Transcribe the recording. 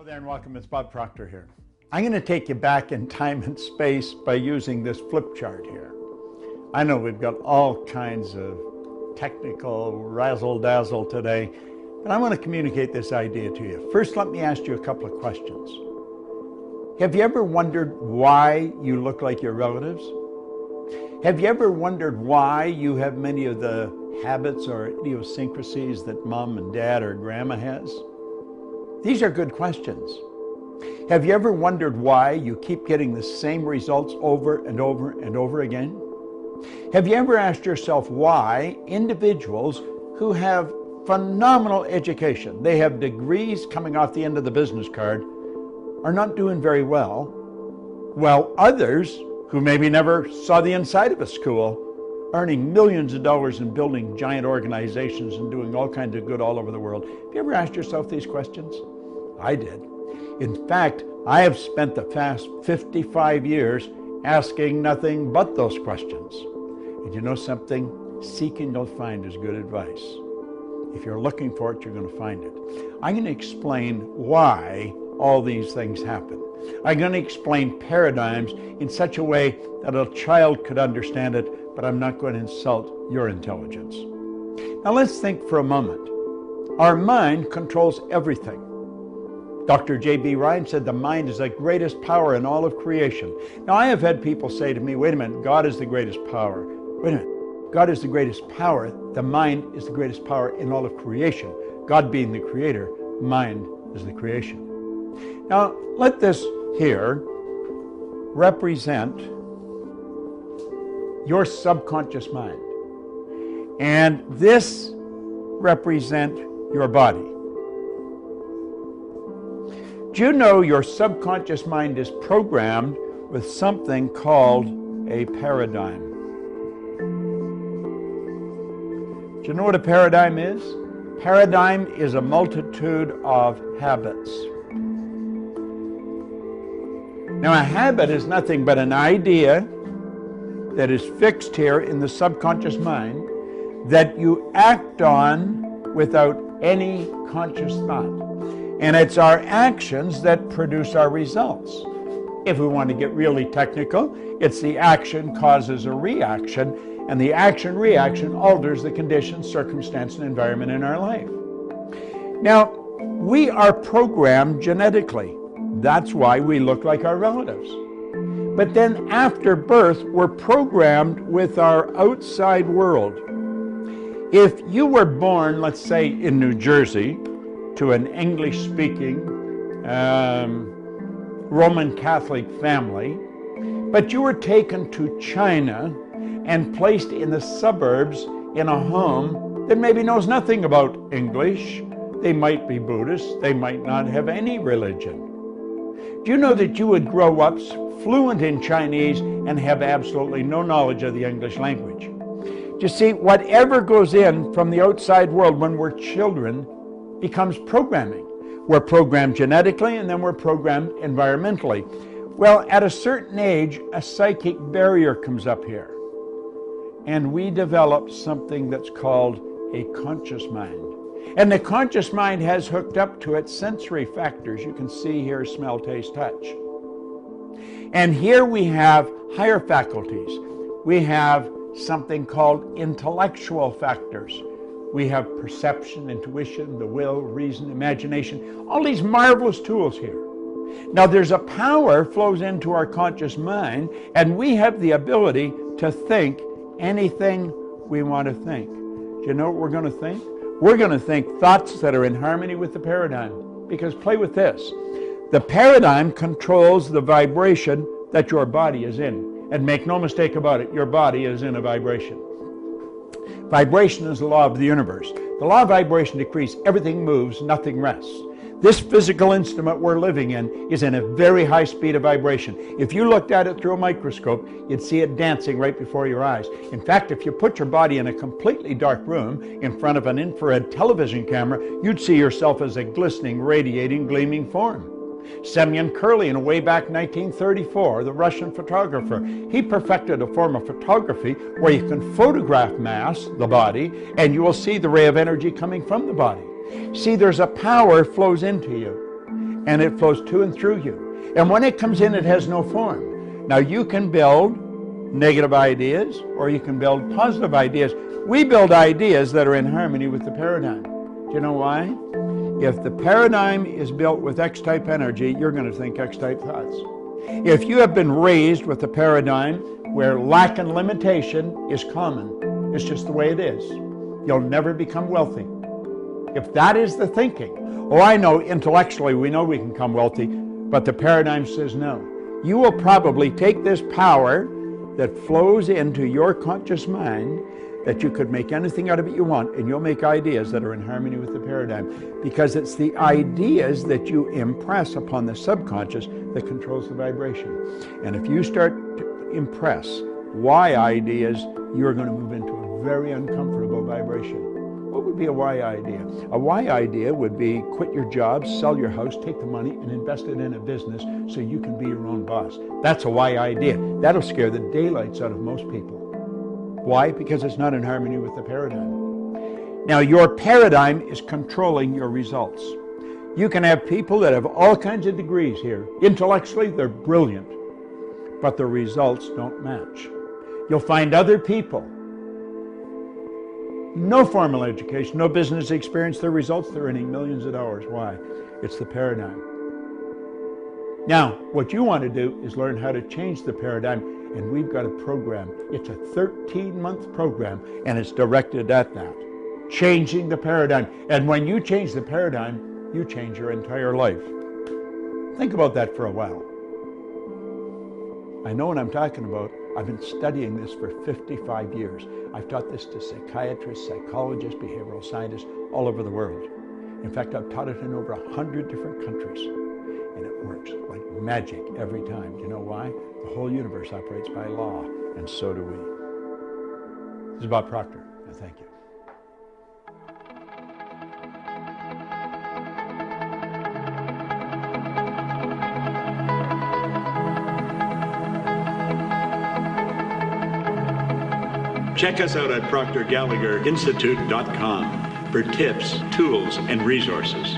Hello there and welcome. It's Bob Proctor here. I'm going to take you back in time and space by using this flip chart here. I know we've got all kinds of technical razzle-dazzle today, but I want to communicate this idea to you. First, let me ask you a couple of questions. Have you ever wondered why you look like your relatives? Have you ever wondered why you have many of the habits or idiosyncrasies that mom and dad or grandma has? These are good questions. Have you ever wondered why you keep getting the same results over and over and over again? Have you ever asked yourself why individuals who have phenomenal education, they have degrees coming off the end of the business card, are not doing very well, while others who maybe never saw the inside of a school, earning millions of dollars and building giant organizations and doing all kinds of good all over the world? Have you ever asked yourself these questions? I did. In fact, I have spent the past 55 years asking nothing but those questions. And you know something? Seeking you'll find is good advice. If you're looking for it, you're going to find it. I'm going to explain why all these things happen. I'm going to explain paradigms in such a way that a child could understand it, but I'm not going to insult your intelligence. Now let's think for a moment. Our mind controls everything. Dr. J.B. Ryan said the mind is the greatest power in all of creation. Now I have had people say to me, wait a minute, God is the greatest power. Wait a minute, God is the greatest power. The mind is the greatest power in all of creation. God being the creator, mind is the creation. Now let this here represent your subconscious mind. And this represent your body. Do you know your subconscious mind is programmed with something called a paradigm? Do you know what a paradigm is? Paradigm is a multitude of habits. Now, a habit is nothing but an idea that is fixed here in the subconscious mind that you act on without any conscious thought. And it's our actions that produce our results. If we want to get really technical, it's the action causes a reaction, and the action-reaction alters the conditions, circumstance, and environment in our life. Now, we are programmed genetically. That's why we look like our relatives. But then after birth, we're programmed with our outside world. If you were born, let's say, in New Jersey, to an English-speaking Roman Catholic family, but you were taken to China and placed in the suburbs in a home that maybe knows nothing about English. They might be Buddhist, they might not have any religion. Do you know that you would grow up fluent in Chinese and have absolutely no knowledge of the English language? You see, whatever goes in from the outside world when we're children becomes programming. We're programmed genetically and then we're programmed environmentally. Well, at a certain age, a psychic barrier comes up here. And we develop something that's called a conscious mind. And the conscious mind has hooked up to it sensory factors. You can see here, smell, taste, touch. And here we have higher faculties. We have something called intellectual factors. We have perception, intuition, the will, reason, imagination, all these marvelous tools here. Now there's a power flows into our conscious mind, and we have the ability to think anything we want to think. Do you know what we're going to think? We're going to think thoughts that are in harmony with the paradigm. Because play with this. The paradigm controls the vibration that your body is in. And make no mistake about it, your body is in a vibration. Vibration is the law of the universe. The law of vibration decrees everything moves, nothing rests. This physical instrument we're living in is in a very high speed of vibration. If you looked at it through a microscope, you'd see it dancing right before your eyes. In fact, if you put your body in a completely dark room in front of an infrared television camera, you'd see yourself as a glistening, radiating, gleaming form. Semyon Kurlin, way back 1934, the Russian photographer, he perfected a form of photography where you can photograph mass, the body, and you will see the ray of energy coming from the body. See, there's a power flows into you. and it flows to and through you. And when it comes in, it has no form. Now, you can build negative ideas or you can build positive ideas. We build ideas that are in harmony with the paradigm. Do you know why? If the paradigm is built with X-type energy, you're going to think X-type thoughts. If you have been raised with a paradigm where lack and limitation is common, it's just the way it is, you'll never become wealthy. If that is the thinking, oh, I know intellectually we know we can become wealthy, but the paradigm says no. You will probably take this power that flows into your conscious mind, that you could make anything out of it you want, and you'll make ideas that are in harmony with the paradigm, because it's the ideas that you impress upon the subconscious that controls the vibration. And if you start to impress why ideas, you're going to move into a very uncomfortable vibration. What would be a why idea? A why idea would be quit your job, sell your house, take the money and invest it in a business so you can be your own boss. That's a why idea. That'll scare the daylights out of most people. Why? Because it's not in harmony with the paradigm. Now, your paradigm is controlling your results. You can have people that have all kinds of degrees here. Intellectually, they're brilliant, but the results don't match. You'll find other people, no formal education, no business experience, their results, they're earning millions of dollars. Why? It's the paradigm. Now, what you want to do is learn how to change the paradigm, and we've got a program. It's a 13-month program, and it's directed at that, changing the paradigm. And when you change the paradigm, you change your entire life. Think about that for a while. I know what I'm talking about. I've been studying this for 55 years. I've taught this to psychiatrists, psychologists, behavioral scientists all over the world. In fact, I've taught it in over 100 different countries. And it works like magic every time. Do you know why? The whole universe operates by law, and so do we. This is Bob Proctor, and thank you. Check us out at ProctorGallagherInstitute.com for tips, tools, and resources.